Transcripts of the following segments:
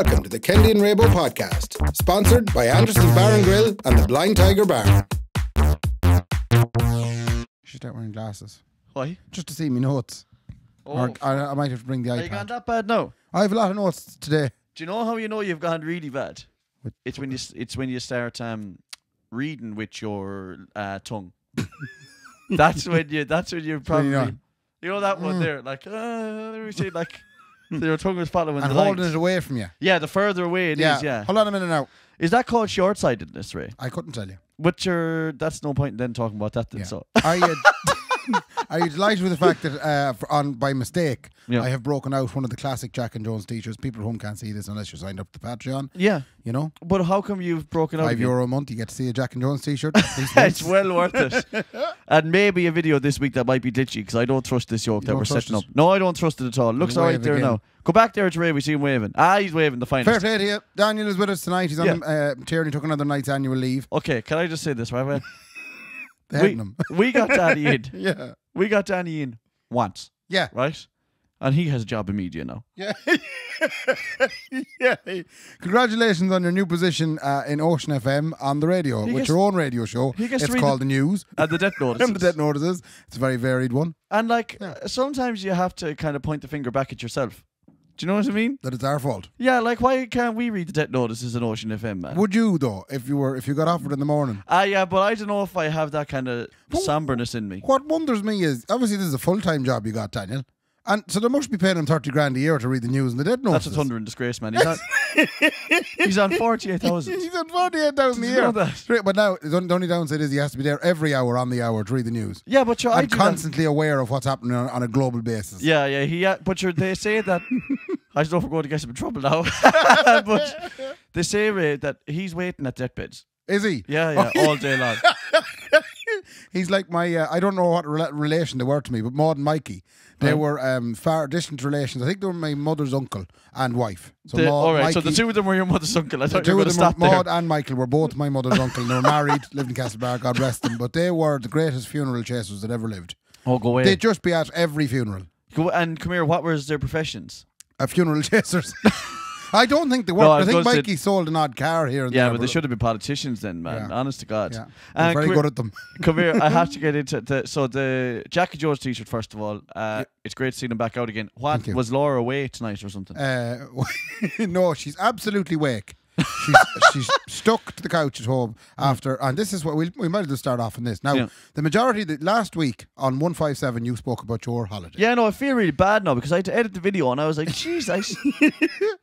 Welcome to the Kendy and Raybo podcast, sponsored by Anderson's Bar and Grill and the Blind Tiger Bar. You should start wearing glasses. Why? Just to see me notes. Oh. Or I might have to bring the iPad. Are you gone that bad now? I have a lot of notes today. Do you know how you know you've gone really bad? It's when you start reading with your tongue. that's when you probably you know that one there, like let me see, like your tongue was following and the holding lines. it away from you. Yeah, the further away it is. Yeah. Hold on a minute now. Is that called short-sightedness, Ray? I couldn't tell you. But that's no point in then talking about that then. Yeah. So Are you delighted with the fact that by mistake Yeah. I have broken out one of the classic Jack and Jones t-shirts? People at home can't see this unless you're signed up to Patreon. Yeah. You know? But how come you've broken out? €5 a month, you get to see a Jack and Jones t-shirt. It's well worth it. And maybe a video this week that might be glitchy because I don't trust this yoke that we're setting up. No, I don't trust it at all. Looks alright there now. Go back there to Ray, we see him waving. He's waving the finest. Fair play to you. Daniel is with us tonight. He's on Tierney took another night's annual leave. Okay, can I just say this, right? We got Danny in. Yeah. We got Danny in once. Yeah. Right? And he has a job in media now. Yeah. Yeah. Congratulations on your new position in Ocean FM on the radio with your own radio show. It's called The News. And the Death Notices. And the Death Notices. It's a very varied one. And sometimes you have to kind of point the finger back at yourself. Do you know what I mean? That it's our fault. Yeah, like why can't we read the Death Notices in Ocean FM, man? Would you though, if you got offered in the morning? Yeah, but I don't know if I have that kind of somberness in me. What wonders me is obviously this is a full-time job you got, Daniel. And so they must be paying him 30 grand a year to read the news and the Dead Notices. That's a thunder and disgrace, man. He's on 48,000. He's on 48,000 a year. You know that? But now the only downside is he has to be there every hour on the hour to read the news. Yeah, but I'm constantly aware of what's happening on a global basis. Yeah. But they say that I don't know if we're going to get him in trouble now. But they say, Ray, that he's waiting at deathbeds. Is he? Yeah, all day long. He's like my, I don't know what relation they were to me, but Maud and Mikey. They were far distant relations. I think they were my mother's uncle and wife. So Mikey, so the two of them were your mother's uncle. I thought you were going to stop there. Maud and Michael were both my mother's uncle. They were married, lived in Castlebar, God rest them. But they were the greatest funeral chasers that ever lived. Oh, go away. They'd just be at every funeral. And come here, what was their professions? Funeral chasers. I don't think they were. I think Mikey sold an odd car here and there. Yeah, but they should have been politicians then, man. Yeah. Honest to God. Yeah. They're very good at them. Come here, I have to get into the Jack and Jones t-shirt first of all. It's great to see them back out again. What, was Laura away tonight or something? No, she's absolutely wake. She's stuck to the couch at home after, and this is what we might as well start off on this. Now, the majority last week on 157, you spoke about your holiday. Yeah, no, I feel really bad now because I had to edit the video and I was like, jeez,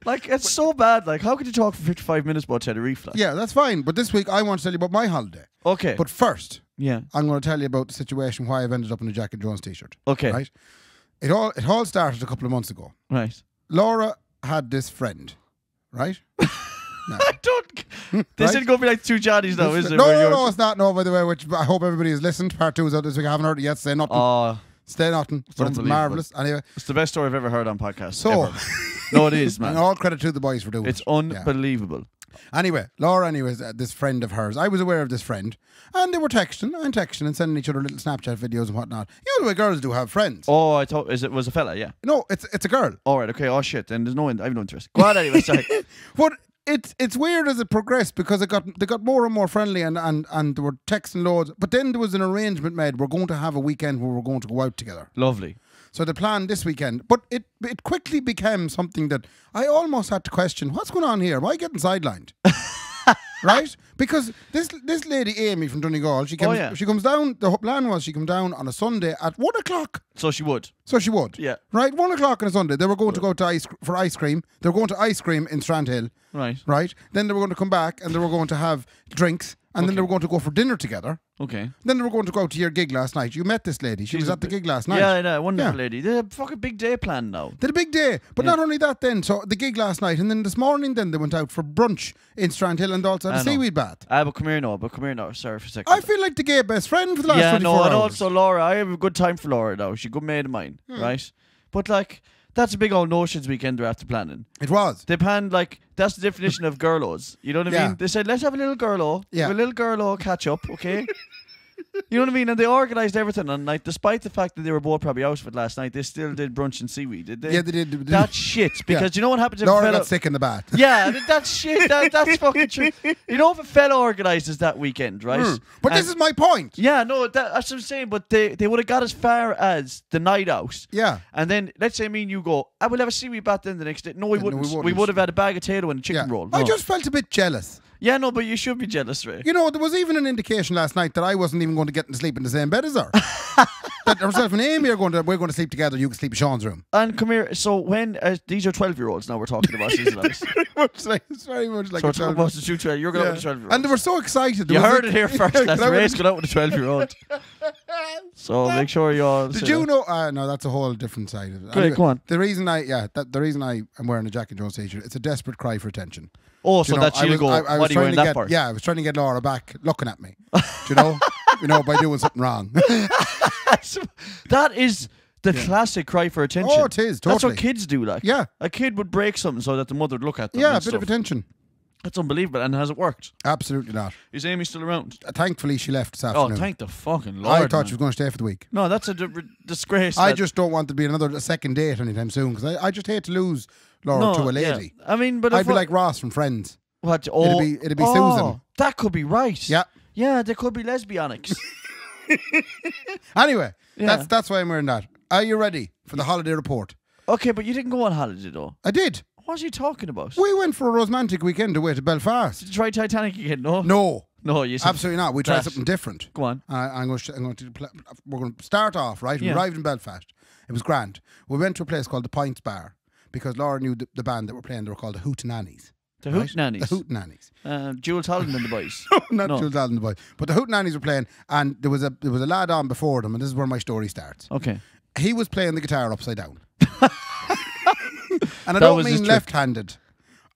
like it's so bad. Like, how could you talk for 55 minutes about Tenerife? Yeah, that's fine. But this week I want to tell you about my holiday. Okay. But first, I'm going to tell you about the situation why I've ended up in a Jack and Jones t-shirt. Okay. Right. It all started a couple of months ago. Right. Laura had this friend. Right. No. I don't. This isn't going to be like two Johnnies now, is it? No, it's not. No, by the way, which I hope everybody has listened. Part 2 is out this week. I haven't heard it yet. Say nothing. Say nothing. But it's marvellous. Anyway, it's the best story I've ever heard on podcast. So, no, it is, man. And all credit to the boys for doing it. It's unbelievable. Yeah. Anyway, Laura, this friend of hers. I was aware of this friend, and they were texting and sending each other little Snapchat videos and whatnot. You know the way girls do have friends. Oh, I thought it was a fella. Yeah. No, it's a girl. All right. Okay. Oh shit. Then I have no interest. Go on anyway. Sorry. But it's weird as it progressed because they got more and more friendly and they were texting loads. But then there was an arrangement made. We're going to have a weekend where we're going to go out together. Lovely. So the plan this weekend, but it quickly became something that I almost had to question. What's going on here? Am I getting sidelined? Right? Because this lady Amy from Donegal, she comes down. The plan was she come down on a Sunday at 1 o'clock. So she would. Yeah. Right, 1 o'clock on a Sunday. They were going to go to for ice cream. They were going to ice cream in Strandhill. Right. Right. Then they were going to come back and they were going to have drinks. And then they were going to go for dinner together. Okay. Then they were going to go out to your gig last night. You met this lady. She was at the gig last night. Yeah, I know. Wonderful lady. They had a fucking big day planned now. They had a big day. But not only that then. So the gig last night. And then this morning then they went out for brunch in Strandhill and also had a seaweed bath. But come here now. Sorry for a second. I feel like the gay best friend for the last 24 hours. And also Laura. I have a good time for Laura now. She's a good mate of mine. Right? But like... That's a big old notions weekend they're after planning. It was. They planned that's the definition of girlos. You know what I mean? They said, let's have a little girlo. Yeah. Have a little girlo catch up, okay? You know what I mean? And they organised everything on night, despite the fact that they were both probably out of it last night. They still did brunch and seaweed, did they? Yeah, they did. That's shit. Because you know what happens if Laura got sick in the bath. Yeah, that's shit. That's fucking true. You know, if a fella organises that weekend, right? But this is my point. Yeah, no, that's what I'm saying. But they would have got as far as the night out. Yeah. And then let's say me and you go, I will have a seaweed bath then the next day. No, we wouldn't. We would have had a bag of potato and a chicken roll. No. I just felt a bit jealous. Yeah, no, but you should be jealous, Ray. You know, there was even an indication last night that I wasn't even going to get to sleep in the same bed as her. That herself and Amy we're going to sleep together. You can sleep in Sean's room. And come here. So when these are 12-year-olds now we're talking about, isn't it? It's very much like so a 12-year-old. About the 2 you're going out with a 12-year-old. And they were so excited. You heard it here first. That's Ray's going out with a 12-year-old. So make sure you all. Did you know? No, that's a whole different side of it. Great, Anyway, go on. The reason I am wearing a Jack and Jones t-shirt, it's a desperate cry for attention. Oh, so that she'll go, what are you wearing that for? Yeah, I was trying to get Laura back looking at me. Do you know, by doing something wrong. That is the classic cry for attention. Oh, it is, totally. That's what kids do, like. Yeah. A kid would break something so that the mother would look at them. Yeah, a bit of attention. That's unbelievable. And has it worked? Absolutely not. Is Amy still around? Thankfully, she left this afternoon. Oh, thank the fucking Lord. I thought she was going to stay for the week. No, that's a disgrace. I just don't want to be a second date anytime soon because I just hate to lose Laura to a lady. Yeah. I mean, but I'd be like Ross from Friends. What? Oh, it'd be Susan. That could be right. Yeah. Yeah, there could be lesbianics. Anyway, that's why I'm wearing that. Are you ready for the holiday report? Okay, but you didn't go on holiday though. I did. What are you talking about? We went for a romantic weekend away to Belfast. Did you try Titanic again? No. No, you said absolutely not. We tried something different. Go on. We're going to start off right. We arrived in Belfast. It was grand. We went to a place called the Pints Bar because Laura knew the band that were playing. They were called the Hootenannies. The Hootenannies. The Hootenannies. Jules Holland and the boys. No, not Jules Holland and the boys. But the Hootenannies were playing, and there was a lad on before them, and this is where my story starts. Okay. He was playing the guitar upside down. And I don't mean left-handed.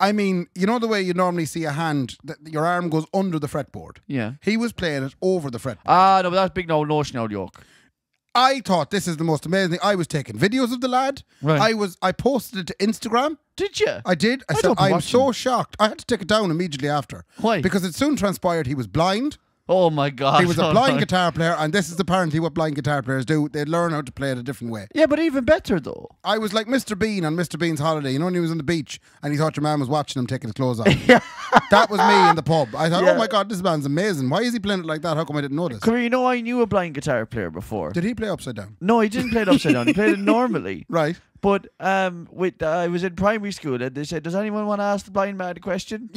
I mean, you know the way you normally see a hand, that your arm goes under the fretboard? Yeah. He was playing it over the fretboard. Ah, no, but that's big notion out yoke. I thought this is the most amazing thing. I was taking videos of the lad. Right. I posted it to Instagram. Did you? I did. I said, I'm so shocked. I had to take it down immediately after. Why? Because it soon transpired he was blind. Oh my God. He was a blind guitar player, and this is apparently what blind guitar players do. They learn how to play it a different way. Yeah, but even better though. I was like Mr. Bean on Mr. Bean's holiday. You know when he was on the beach and he thought your man was watching him taking his clothes off? Yeah. That was me in the pub. I thought, oh my God, this man's amazing. Why is he playing it like that? How come I didn't notice? Come here, you know I knew a blind guitar player before. Did he play upside down? No, he didn't play it upside down. He played it normally. Right. But I was in primary school and they said, does anyone want to ask the blind man a question?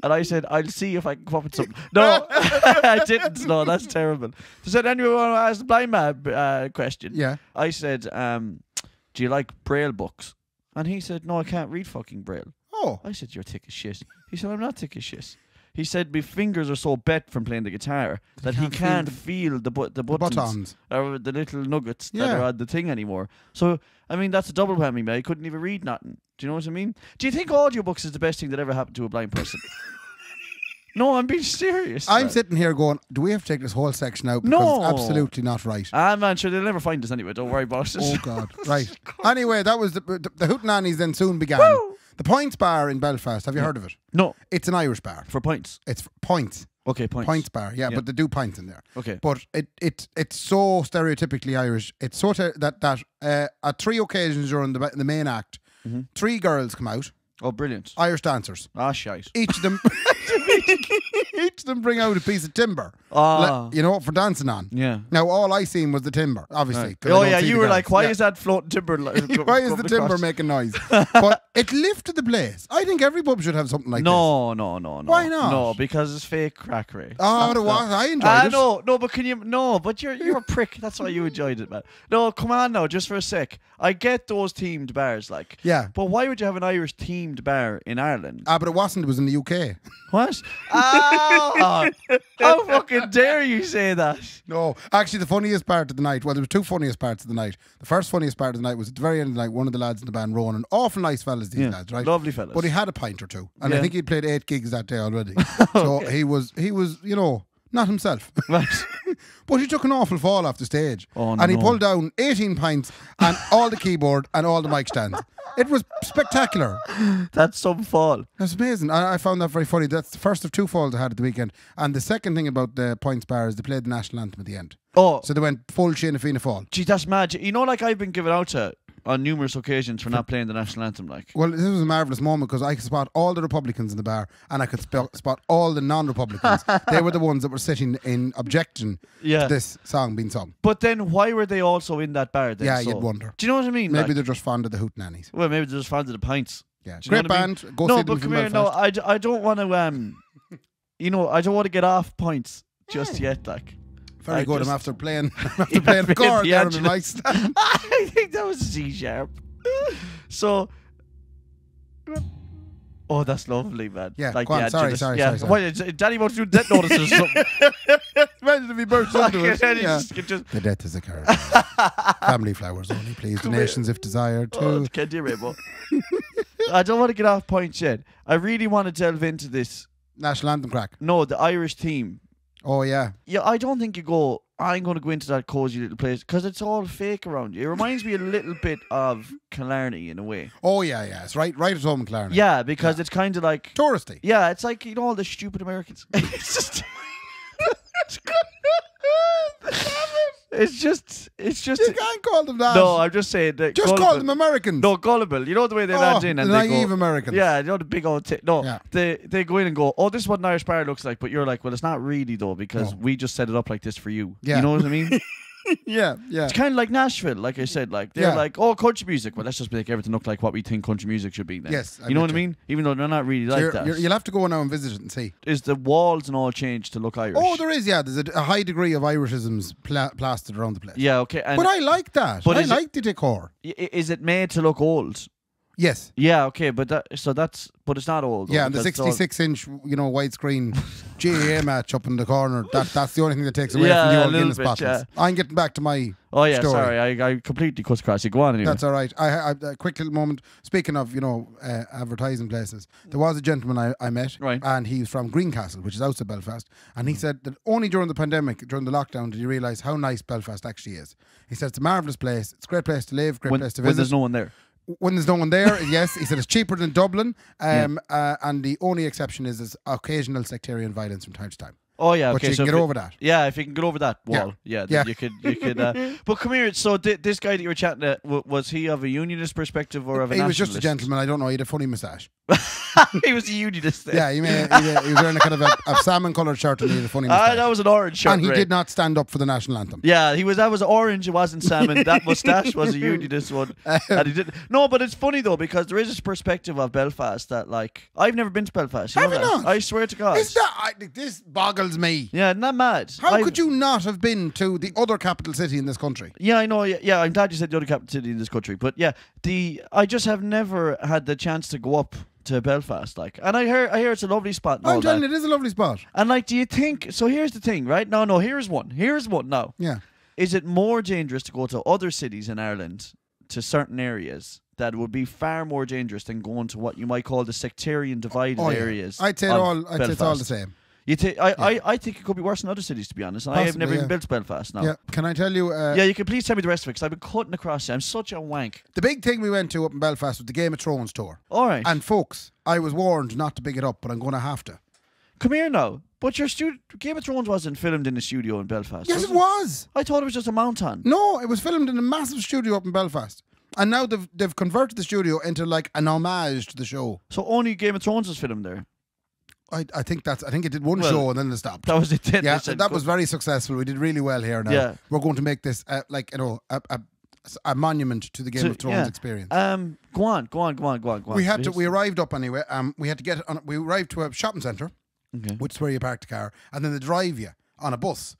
And I said, I'll see if I can come up with something. No, I didn't. No, that's terrible. They said, anyone want to ask the blind man a question? Yeah. I said, do you like Braille books? And he said, no, I can't read fucking Braille. Oh. I said, you're thick as shit. He said, I'm not thick as shit. He said, my fingers are so bent from playing the guitar that he can't feel the buttons or the little nuggets that are on the thing anymore. So, I mean, that's a double whammy, man. He couldn't even read nothing. Do you know what I mean? Do you think audiobooks is the best thing that ever happened to a blind person? No, I'm being serious. I'm sitting here going, do we have to take this whole section out? Because it's absolutely not right. Man, sure, they'll never find us anyway. Don't worry about it. Oh, God. Right. Anyway, that was the Hootenannies then soon began. Woo! The Points Bar in Belfast. Have you heard of it? No. It's an Irish bar. For pints? It's for points. Okay, points. Points Bar, yeah, but they do pints in there. Okay. But it's so stereotypically Irish. It's so that at 3 occasions during the main act, 3 girls come out. Oh, brilliant. Irish dancers. Ah, shite. Each of them bring out a piece of timber, for dancing on. Yeah. Now, all I seen was the timber, obviously. Right. Oh, yeah, you were like, why is that floating timber? Why is the timber making noise? But it lifted the place. I think every pub should have something like this. No. Why not? No, because it's fake crack, Ray. Oh, it was. I enjoyed it. No, but can you? No, but you're a prick. That's why you enjoyed it, man. No, come on now, just for a sec. I get those themed bars, like. Yeah. But why would you have an Irish themed bar in Ireland? But it wasn't. It was in the UK. What? Oh, how fucking dare you say that? No, actually, the funniest part of the night. Well, there were 2 funniest parts of the night. The first funniest part of the night was at the very end of the night. One of the lads in the band, Ronan, awful nice fellas. These lads, right? Lovely fellas. But he had a pint or two, and I think he'd played 8 gigs that day already. So he was, not himself. Right. But he took an awful fall off the stage. Oh, and he no. pulled down 18 pints and all the keyboard and all the mic stands. It was spectacular. That's some fall. That's amazing. I found that very funny. That's the first of 2 falls I had at the weekend. And the second thing about the points bar is they played the national anthem at the end. Oh. So they went full Sinn Féin fall. Gee, that's magic. You know, like I've been given out to on numerous occasions for not playing the national anthem. Like, well, this was a marvellous moment because I could spot all the Republicans in the bar and I could spot all the non-Republicans. They were the ones that were sitting in objection to this song being sung. But then why were they also in that bar then? Yeah, so? you'd wonder. Do you know what I mean? Maybe like, they're just fond of the hootenannies. well, maybe they're just fond of the pints. Yeah, Do you know great what I mean? band. Go No, see but them come from here. No, Belfast. I don't want to. You know, I don't want to get off points just yet. Like, Very I good. just- I'm after playing the chord the there on Angela. the mic stand. I think that was a C sharp. So, oh, that's lovely, man. Yeah, like go on. the Sorry. Angela. Why, Daddy wants to do death notices or something. Imagine if he burst into it. Okay, Yeah. just The death is a card. Family flowers only, please. Donations if desired. oh, Too. Kendy Raybo. I don't want to get off points yet. I really want to delve into this. National anthem crack. No, the Irish theme. Oh yeah. Yeah, I don't think you go, I'm going to go into that cosy little place because it's all fake around you. It reminds me a little bit of Killarney in a way. Oh yeah. It's right at home in Clarendon. Yeah, because it's kind of like... Touristy. Yeah, it's like, you know, all the stupid Americans. It's just... It's just... You can't call them that. No, I'm just saying that... Just call them Americans. No, gullible. You know the way they land in and the they naive go... Americans. Yeah, you know the big old... No, Yeah. they go in and go, oh, this is what an Irish bar looks like. But you're like, well, it's not really, though, because we just set it up like this for you. Yeah. You know what I mean? yeah. It's kind of like Nashville, like I said. Like they're like, oh, country music. Well, let's just make everything look like what we think country music should be then. Yes, you know what I mean? Even though they're not really like that. You'll have to go now and visit it and see. Is the walls and all changed to look Irish? Oh, there is, yeah. There's a high degree of Irishisms plastered around the place. Yeah, okay. And But I like that. But I is like the decor. is it made to look old? Yes. Yeah, okay, but but it's not old. Yeah, and the 66-inch, widescreen GAA match up in the corner. That's the only thing that takes away from the old Guinness bottles. I'm getting back to my story. Sorry, I completely cut across you. Go on anyway. That's all right. I a quick little moment. Speaking of, advertising places, there was a gentleman I met, Right. and he's from Greencastle, which is outside Belfast, and he said that only during the pandemic, during the lockdown, did he realise how nice Belfast actually is. He said it's a marvellous place. It's a great place to live, great place to visit. When there's no one there. When there's no one there, yes. He said it's cheaper than Dublin, and the only exception is occasional sectarian violence from time to time. Oh yeah, But okay. you can get over that. Yeah, if you can get over that wall, then you could. But come here. So this guy that you were chatting to, was he of a unionist perspective or of a He was nationalist? just a gentleman. I don't know. He had a funny moustache. He was a unionist. Then. Yeah, he was wearing a kind of a salmon-coloured shirt and he had a funny moustache. That was an orange shirt. And he Ray. did not stand up for the national anthem. Yeah, that was orange. It wasn't salmon. That moustache was a unionist one. And he did. No, but it's funny though because there is this perspective of Belfast that like I've never been to Belfast. You Have know you that? not? I swear to God. This boggles me. Yeah, not mad. How could you not have been to the other capital city in this country? Yeah, I know. Yeah, I'm glad you said the other capital city in this country. But yeah, I just have never had the chance to go up to Belfast, like, and I hear it's a lovely spot. And I'm all telling that. you, it is a lovely spot. And like, do you think? So here's the thing, right? No. Here's one now. Yeah. Is it more dangerous to go to other cities in Ireland, to certain areas, that would be far more dangerous than going to what you might call the sectarian divided areas? I'd say it's all the same. I think it could be worse in other cities, to be honest. And I have Possibly, never even been to Belfast now. Yeah. Can I tell you? Yeah, you can please tell me the rest of it because I've been cutting across you. I'm such a wank. The big thing we went to up in Belfast was the Game of Thrones tour. All right. And folks, I was warned not to big it up, but I'm going to have to. Come here now. But your Game of Thrones wasn't filmed in a studio in Belfast. Yes, it was. I thought it was just a mount on. No, it was filmed in a massive studio up in Belfast. And now they've converted the studio into like an homage to the show. So only Game of Thrones was filmed there. I think it did one show and then they stopped. That was it. Then Yeah, that was very successful. We did really well here now. Yeah. We're going to make this a monument to the Game of Thrones experience. Go on. We arrived up anyway. We had to get on. We arrived to a shopping centre, which is where you park the car, and then they drive you on a bus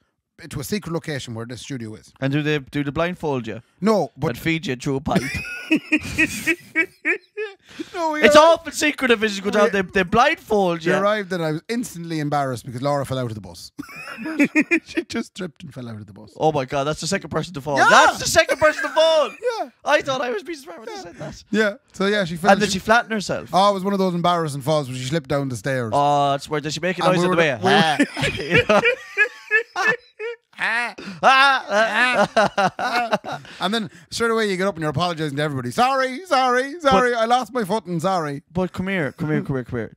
to a secret location where the studio is. And do they blindfold you? No, but and feed you through a pipe. No, it's awful secretive as you go down. They blindfold you. We arrived and I was instantly embarrassed because Laura fell out of the bus. She just tripped and fell out of the bus. Oh my God, that's the second person to fall. Yeah. That's the second person to fall. Yeah. I thought I was being smart when I said that. Yeah. So yeah, she fell. And did she flatten herself? Oh, it was one of those embarrassing falls where she slipped down the stairs. Oh, that's where did she make a noise on the way? And then straight away you get up and you're apologising to everybody. Sorry, I lost my footing, sorry. But come here.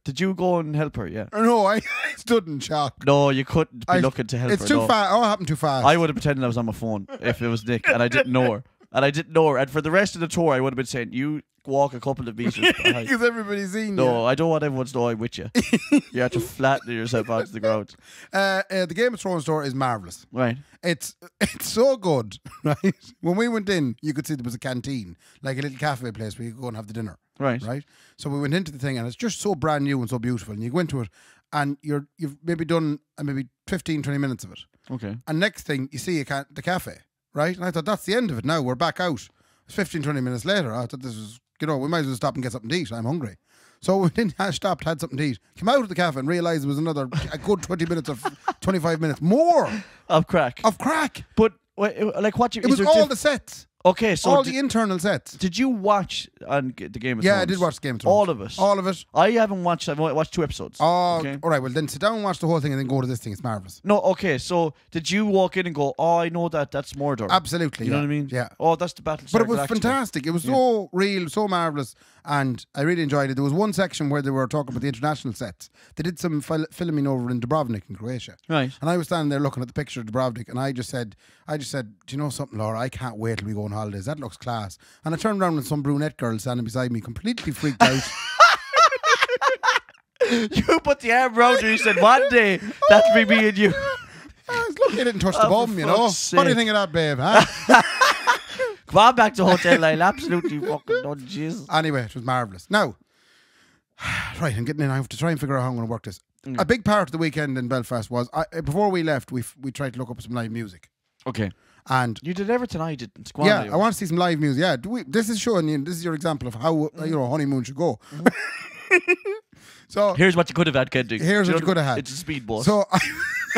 Did you go and help her? Yeah. No, I stood in shock. No, you couldn't be looking to help her. It's too fast. Oh, it happened too fast. I would have pretended I was on my phone if it was Nick and I didn't know her. And for the rest of the tour, I would have been saying, you walk a couple of meters behind. Because everybody's seen you. No, I don't want everyone to know I'm with you. You have to flatten yourself onto the ground. The Game of Thrones store is marvellous. Right. It's so good, right? When we went in, you could see there was a canteen, like a little cafe place where you could go and have the dinner. Right. Right? So we went into the thing and it's just so brand new and so beautiful. And you go into it and you've maybe done maybe 15, 20 minutes of it. Okay. And next thing, you see the cafe, right? And I thought, that's the end of it now. We're back out. It's 15, 20 minutes later. I thought this was, we might as well stop and get something to eat. I'm hungry. So we didn't stopped, had something to eat. Came out of the cafe and realised there was a good 20 minutes or 25 minutes more. Of crack. But, like, what you... It was all the sets. Okay, so all the internal sets. Did you watch the Game of Thrones? Yeah, I did watch the Game of Thrones. All of it. I haven't watched. I've only watched 2 episodes. Oh, okay. All right. Well, then sit down and watch the whole thing, and then go to this thing. It's marvelous. No, okay. So did you walk in and go, "Oh, I know that's Mordor"? Absolutely. You know what I mean? Yeah. Oh, that's the battle. But it was fantastic. It was so real, so marvelous, and I really enjoyed it. There was one section where they were talking about the international sets. They did some filming over in Dubrovnik in Croatia. Right. And I was standing there looking at the picture of Dubrovnik, and I just said, "Do you know something, Laura? I can't wait till we go on holidays. That looks class." And I turned around and some brunette girl standing beside me, completely freaked out. You put the arm around her. You said, "One day that'll be me and you." I was lucky I didn't touch the bum, you know. Sake. What do you think of that, babe? Huh? Come on back to hotel. I'll absolutely fucking done. Jesus. Anyway, it was marvellous. Now, right, I'm getting in. I have to try and figure out how I'm going to work this. A big part of the weekend in Belfast was before we left, we tried to look up some live music. Okay. And you did everything I didn't. Yeah, I want to see some live music. Yeah, this is showing you. This is your example of how honeymoon should go. So here's what you could have had, Kendy. Here's what you could have had. It's a speedboat. So I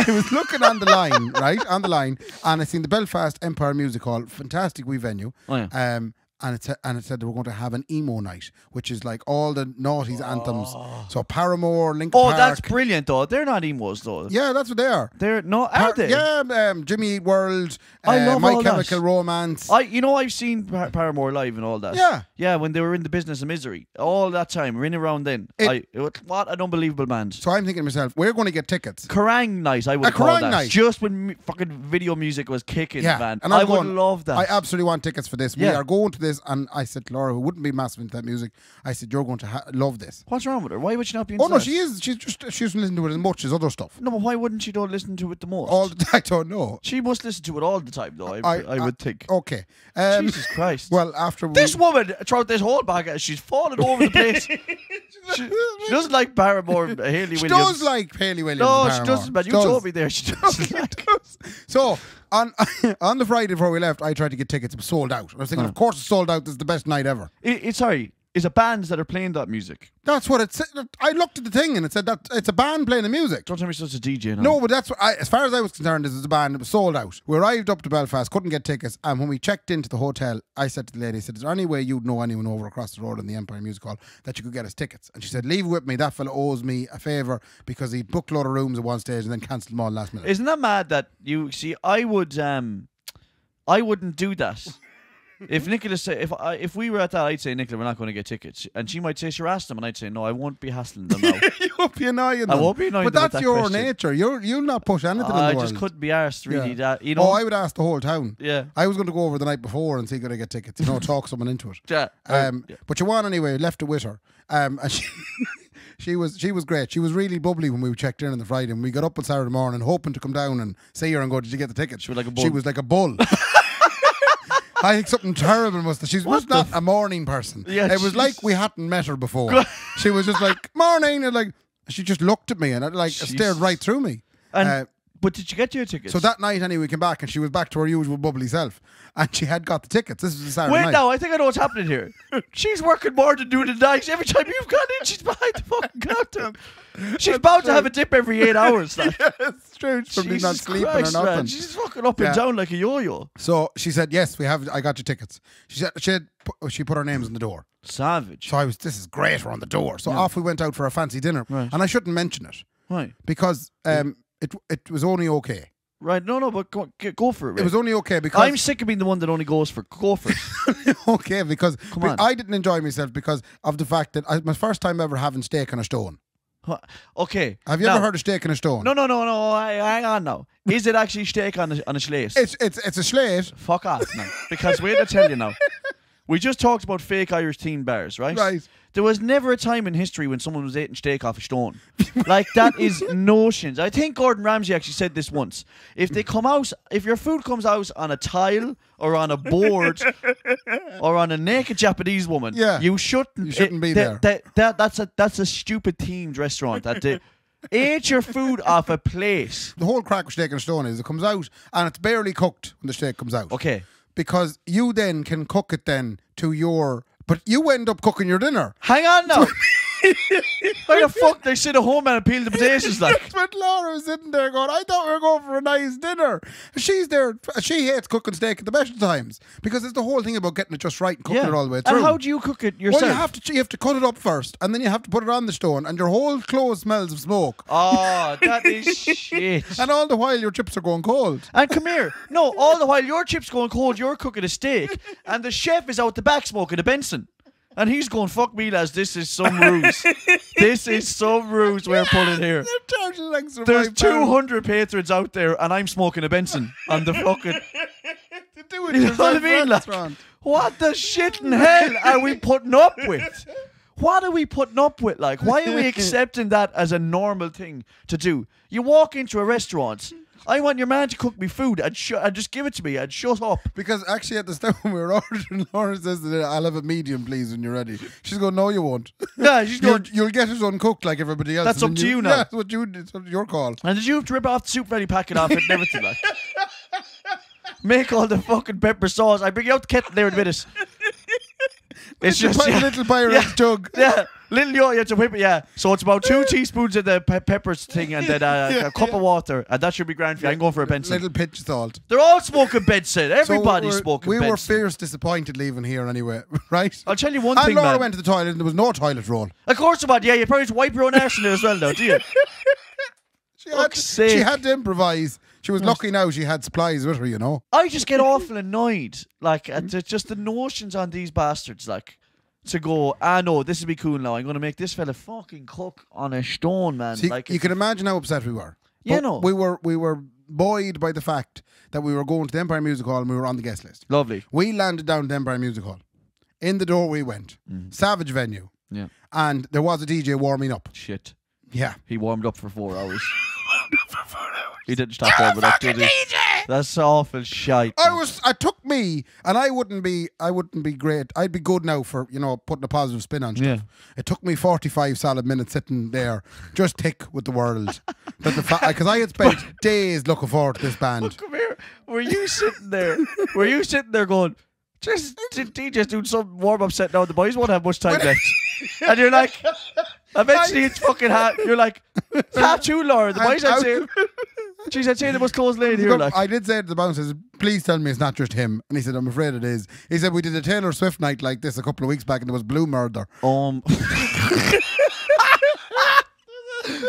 was looking on the line, right, on the line, and I seen the Belfast Empire Music Hall, fantastic wee venue. Oh, yeah. And it said they were going to have an emo night, which is like all the noughties anthems. So Paramore, Linkin Park. Oh, that's brilliant though. They're not emos though. Yeah, that's what they are. They're not. Are they? Yeah, Jimmy Eat World. I love My all Chemical that. Romance. I've seen Paramore live and all that. Yeah. Yeah, when they were in the Business of Misery, all that time, we're in around then. What an unbelievable band. So I'm thinking to myself, we're going to get tickets. Kerrang night, I would call that. Night. Just when fucking video music was kicking, man. And I would love that. I absolutely want tickets for this. We are going to this, and I said to Laura, who wouldn't be massive into that music, I said, you're going to love this. What's wrong with her? Why would she not be into no, that? she is. She doesn't listen to it as much as other stuff. No, but why wouldn't she don't listen to it the most? I don't know. She must listen to it all the time, though, I would think. Okay. Jesus Christ. Well, after this woman, throughout this whole podcast, she's fallen over the place. she doesn't like Paramore, Hayley Williams. She does like Hayley Williams. No, she doesn't, man. You told me there. She doesn't like So, on the Friday before we left, I tried to get tickets. It was sold out. I was thinking, of course it's sold out. This is the best night ever. Sorry. Is it bands that are playing that music? That's what it said. I looked at the thing and it said that it's a band playing the music. Don't tell me it's just a DJ now. No, but that's what as far as I was concerned, this is a band. It was sold out. We arrived up to Belfast, couldn't get tickets, and when we checked into the hotel, I said to the lady, I said, is there any way you'd know anyone over across the road in the Empire Music Hall that you could get us tickets? And she said, leave it with me. That fella owes me a favour because he booked a lot of rooms at one stage and then cancelled them all last minute. Isn't that mad that you see? I wouldn't do that. If Nicola said, if we were at that, I'd say, Nicola, we're not going to get tickets. And she might say, sure, ask them. And I'd say, no, I won't be hassling them now. You won't be annoying them. I won't be annoying them. But that's your nature. You'll not push anything in the world. I just couldn't be arsed, really. Yeah. That, you know? I would ask the whole town. Yeah. I was going to go over the night before and see could I get tickets. Talk someone into it. Yeah. But you won anyway. Left it with her. And she was great. She was really bubbly when we checked in on the Friday. And we got up on Saturday morning hoping to come down and see her and go, did you get the tickets? She was like a bull. She was like a bull. I think something terrible must have. She's just not a morning person. Yeah, it was like we hadn't met her before. She was just like, morning. And like, she just looked at me and it stared right through me. And but did you get your tickets? So that night anyway, we came back and she was back to her usual bubbly self. And she had got the tickets. This was a Saturday night. Wait, now, I think I know what's happening here. She's working more than doing the night. Every time you've gone in, she's behind the fucking counter. She's bound to have a dip every 8 hours. Like. Yeah, it's true. She's not sleeping or nothing. Man. She's fucking up and down like a yo-yo. So she said, yes, I got your tickets. She put her names on the door. Savage. So this is great, we're on the door. So off we went out for a fancy dinner. Right. And I shouldn't mention it. Right. Because it was only okay. Right, no, but go for it. Ray. It was only okay because I'm sick of being the one that only goes for go for it. okay, because Come on. I didn't enjoy myself because of the fact that my first time ever having steak on a stone. Okay. Have you ever heard of steak on a stone? No. Hang on now. Is it actually steak on a slate? It's a slate. Fuck off now. Because wait, I tell you now. We just talked about fake Irish teen bars, right? Right. There was never a time in history when someone was eating steak off a stone. Like, that is notions. I think Gordon Ramsay actually said this once. If your food comes out on a tile or on a board or on a naked Japanese woman, you shouldn't be there. That's a stupid themed restaurant. Eat your food off a plate. The whole crack with steak on a stone is it comes out and it's barely cooked when the steak comes out. Okay. Because you then can cook it then to your... But you end up cooking your dinner. Hang on now. Why the fuck they sit at home and peel the potatoes like? That's what Laura was sitting there going, I thought we were going for a nice dinner. She's there. She hates cooking steak at the best of times because it's the whole thing about getting it just right and cooking it all the way through. And how do you cook it yourself? Well, you have to cut it up first and then you have to put it on the stone and your whole clothes smells of smoke. Oh, that is shit. And all the while your chips are going cold. And come here. No, all the while your chips going cold, you're cooking a steak and the chef is out the back smoking a Benson. And he's going, fuck me, lads, this is some ruse. This is some ruse we're pulling here. There's 200 patrons out there and I'm smoking a Benson on the fucking... You know what I mean? Like, what the shit in hell are we putting up with? What are we putting up with? Like, why are we accepting that as a normal thing to do? You walk into a restaurant... I want your man to cook me food and just give it to me and shut up. Because actually at the start when we were ordering, Laura says, I'll have a medium please when you're ready. She's going, no you won't. Yeah, she's going, you'll get it uncooked like everybody else. That's up to you now. Yeah, it's your call. And did you have to rip off the soup ready packet off it and everything like? Make all the fucking pepper sauce. I bring you out the kettle there in a minute. It's just a little Pyrex jug. Yeah, little you have to whip it. Yeah, so it's about 2 teaspoons of the peppers thing, and then a cup of water, and that should be grand for you. I'm going for a Benson. Little pinch of salt. They're all smoking Benson. Everybody's smoking Benson. We were fierce disappointed leaving here anyway, right? I'll tell you one thing, and Laura man. went to the toilet, and there was no toilet roll. Of course, about yeah, you probably just wipe your own arse in there as well, though, do you? She had to improvise. She was lucky now she had supplies with her, you know. I just get awful annoyed, like at just the notions on these bastards, like. To go, no, this will be cool now. I'm going to make this fella fucking cook on a stone, man. See, like you can imagine how upset we were. Yeah, but no. We were buoyed by the fact that we were going to the Empire Music Hall and we were on the guest list. Lovely. We landed down at the Empire Music Hall. In the door we went. Savage venue. Yeah. And there was a DJ warming up. Shit. Yeah. He warmed up for 4 hours. He didn't stop warming up, did he? That's awful shite. It took me, and I wouldn't be great. I'd be good now for, you know, putting a positive spin on stuff. Yeah. It took me 45 solid minutes sitting there, just tick with the world. Because I had spent days looking forward to this band. Well, come here. Were you sitting there going, just DJ's doing some warm up set now, the boys won't have much time left. And you're like, eventually it's fucking hot. You're like, it's half 2, Laura. The boys I'd say, geez, I'd say they must close late here. Like. I did say to the bouncers, please tell me it's not just him. And he said, I'm afraid it is. He said, we did a Taylor Swift night like this a couple of weeks back and there was Blue Murder.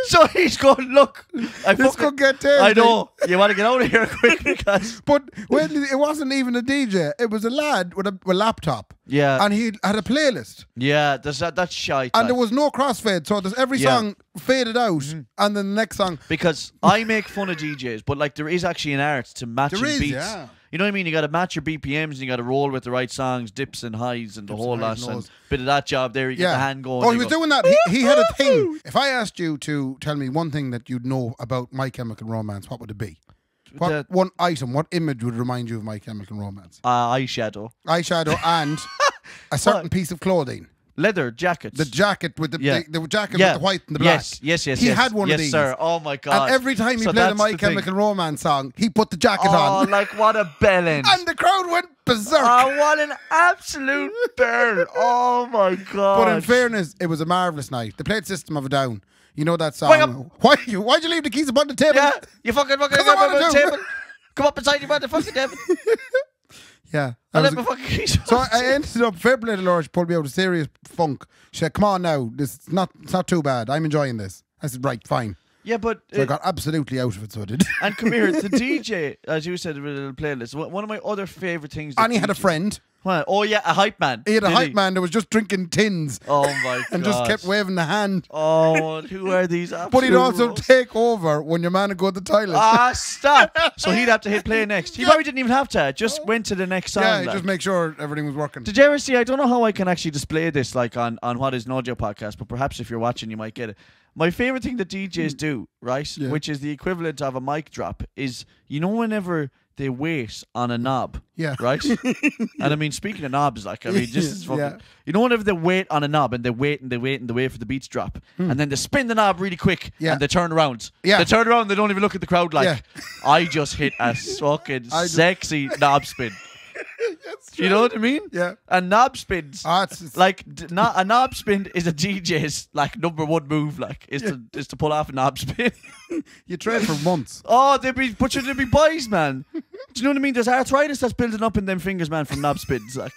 So he's going, look, this could get tasty. I know. You want to get out of here quick because... But it wasn't even a DJ. It was a lad with a laptop. Yeah. And he had a playlist. Yeah, that's shite. And there was no crossfade. So there's every song faded out and then the next song... Because I make fun of DJs, but like there is actually an art to matching beats. Yeah. You know what I mean? You got to match your BPMs and you got to roll with the right songs, dips and highs and the whole lot. And bit of that job there, you get the hand going. Oh, he was doing that. He had a thing. If I asked you to tell me one thing that you'd know about My Chemical Romance, what would it be? One item, what image would remind you of My Chemical Romance? Eyeshadow. Eyeshadow and a certain piece of clothing. Leather jackets. The jacket with the jacket with the white and the black. Yes. He had one of these. Yes, sir. Oh my God. And every time he played a My Chemical Romance song, he put the jacket on. Oh, like what a bellend. And the crowd went berserk. Oh, what an absolute bell. Oh my God. But in fairness, it was a marvellous night. They played System of a Down. You know that song. Why'd you leave the keys upon the table? Yeah, you fucking up on the table. Come up beside you on the fucking table. Yeah. So I ended up, fair play to Laura, she pulled me out of serious funk. She said, come on now, it's not too bad. I'm enjoying this. I said, right, fine. Yeah, but So I got absolutely out of it, so I did. And come here, the DJ, as you said, with a little playlist. One of my other favourite things. And he had a friend. What? Oh yeah, a hype man. He had a hype man that was just drinking tins. Oh my god! And just kept waving the hand. Oh, who are these? But he'd also take over when your man would go to the toilet. Ah, stop! So he'd have to hit play next. He probably didn't even have to. Just went to the next song. Yeah, just make sure everything was working. Did you ever see? I don't know how I can actually display this, like on what is an audio podcast, but perhaps if you're watching, you might get it. My favorite thing that DJs do, right, which is the equivalent of a mic drop, is whenever they wait on a knob, right? And I mean, speaking of knobs, like, I mean, just as fucking, whenever they wait on a knob and they wait and they wait and they wait for the beat to drop, and then they spin the knob really quick and they turn around. Yeah. They turn around, they don't even look at the crowd like, I just hit a fucking sexy knob spin. You know what I mean? Yeah. And knob spins, like a knob spin is a DJ's like #1 move, like is to pull off a knob spin. You train for months. Oh, they'd be boys, man. Do you know what I mean? There's arthritis that's building up in them fingers, man, from knob spins, like.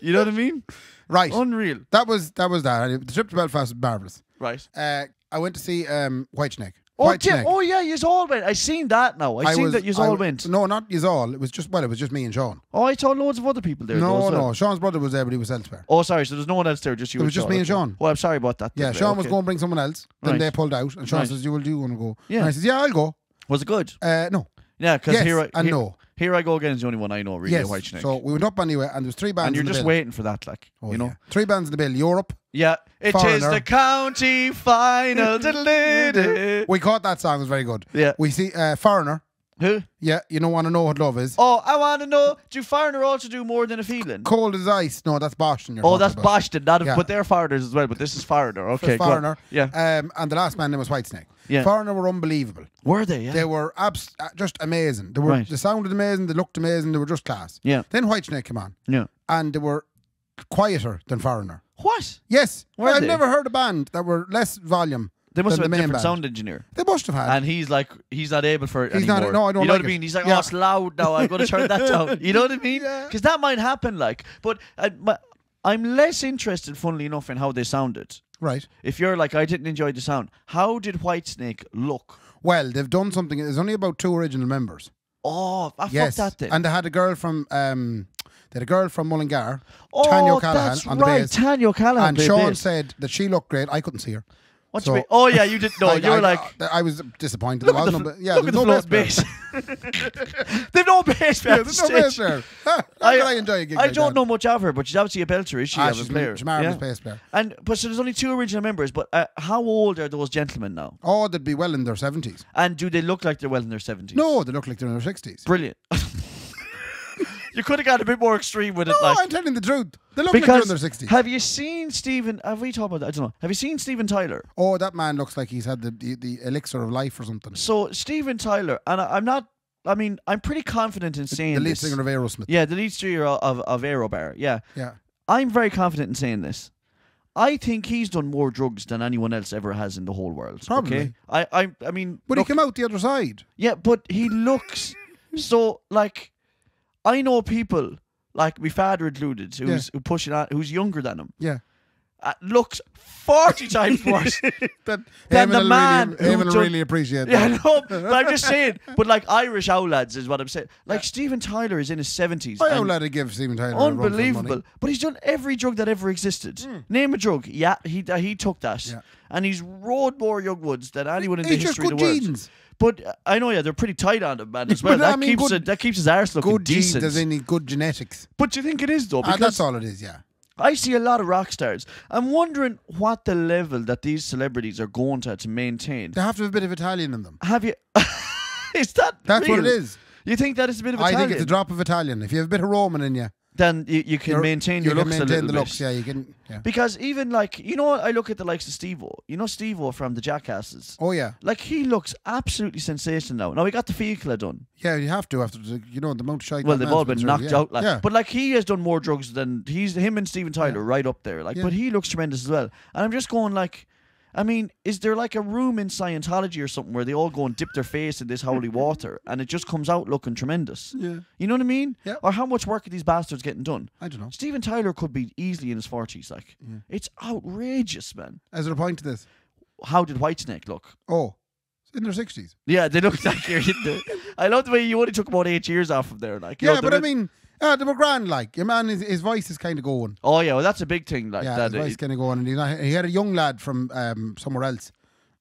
You know what I mean? Right. Unreal. That was that. The trip to Belfast was marvellous. Right. I went to see Whitesnake. Oh yeah, yous all went. I seen that now. I seen that yous all went. No, not yous all. It was just me and Sean. Oh, I saw loads of other people there. No. Sean's brother was there, but he was elsewhere. Oh, sorry. So there's no one else there. Just you. It was just me and Sean. Oh, I'm sorry about that. Yeah, Sean was going to bring someone else. Then they pulled out, and Sean says, "Do you want to go?" Yeah. And I says, "Yeah, I'll go." Was it good? No. Yeah, because no. Here I Go Again is the only one I know, really. Yes. Whitesnake. So we went up anyway, and there was 3 bands. And you're in the just bill. waiting for that, like, you know. 3 bands in the bill. Europe. Yeah, it is the county final. We caught that song. It was very good. Yeah. We see Foreigner. Who? Yeah, you don't want to know what love is. Oh, I want to know. Do Foreigner also do More Than a Feeling? Cold as Ice. No, that's Boston. That's Boston. But they're foreigners as well. But this is Foreigner. Okay, Foreigner. Yeah. And the last band name was Whitesnake. Yeah. Foreigner were unbelievable. Were they? Yeah. They were just amazing. They sounded amazing. They looked amazing. They were just class. Yeah. Then Whitesnake came on. Yeah. And they were quieter than Foreigner. What? Yes. I've never heard a band that were less volume. They must have a different sound engineer. They must have had. And he's not able for it anymore. No, I don't You know like what I mean? it. He's like, oh, it's loud now. I'm going to turn that down. You know what I mean? Because that might happen, like. But I'm less interested, funnily enough, in how they sounded. Right. If you're like, I didn't enjoy the sound. How did Whitesnake look? Well, they've done something. There's only about 2 original members. Oh, fuck that then. And they had a girl from Mullingar, oh, Tanya O'Callaghan, that's on the right. bass. Tanya O'Callaghan. And Sean said that she looked great. I couldn't see her. What you mean? Oh yeah, you didn't know. You were like, I was disappointed. Look at the bass. They've no bass player. There's no bass player. I enjoy a gig. I don't know much of her, but she's obviously a belter, is she? She's a marvelous bass player. So there's only 2 original members, but how old are those gentlemen now? Oh, they'd be well in their 70s. And do they look like they're well in their 70s? No, they look like they're in their 60s. Brilliant. You could have got a bit more extreme with it. No, I'm telling the truth. They look like they're in their 60s. Have you seen Stephen? Have we talked about that? I don't know. Have you seen Steven Tyler? Oh, that man looks like he's had the elixir of life or something. So Steven Tyler, and I'm pretty confident in saying the lead singer of Aerosmith. Yeah, the lead singer of Aerobar. Yeah. Yeah. I'm very confident in saying this. I think he's done more drugs than anyone else ever has in the whole world. Probably. Okay? I mean, but he came out the other side. Yeah, but he looks so like. I know people, like my father included, who's pushing on, who's younger than him. Yeah. Looks 40 times worse than the man who really appreciate that. Yeah, no, but I'm just saying. But like Irish Owlads is what I'm saying. Like Steven Tyler is in his 70s. I Owlad to give Steven Tyler unbelievable. But he's done every drug that ever existed. Name a drug. Yeah, he took that. Yeah. And he's rode more young ones than anyone in the history of the world. Genes. But I know, they're pretty tight on him, man, as well. That keeps his arse looking good decent. Good genes, does any good genetics. But do you think it is, though? Because that's all it is, yeah. I see a lot of rock stars. I'm wondering what the level that these celebrities are going to maintain. They have to have a bit of Italian in them. Have you? Is that That's real? what it is. You think that is a bit of Italian? I think it's a drop of Italian. If you have a bit of Roman in you, then you can maintain your looks a little bit. Yeah, you can. Yeah. Because even like, I look at the likes of Steve-O. You know Steve-O from the Jackasses? Oh, yeah. Like, he looks absolutely sensational now. Now, he got the Fiacla done. Yeah, you have to after the amount of shite. Well, they've all been knocked out. Like, yeah. But like, he has done more drugs than him and Steven Tyler right up there. Like, but he looks tremendous as well. And I'm just going like, I mean, is there like a room in Scientology or something where they all go and dip their face in this holy water and it just comes out looking tremendous? Yeah. You know what I mean? Yeah. Or how much work are these bastards getting done? I don't know. Steven Tyler could be easily in his 40s. Like, it's outrageous, man. Is there a point to this? How did Whitesnake look? Oh. in their 60s. Yeah, they look like you're in there. I love the way you only took about 8 years off from there. Like, yeah, but I mean, they were grand. Like your man, his voice is kind of going. Oh yeah, well that's a big thing. Like yeah, that, his voice kind of going, and he had a young lad from somewhere else.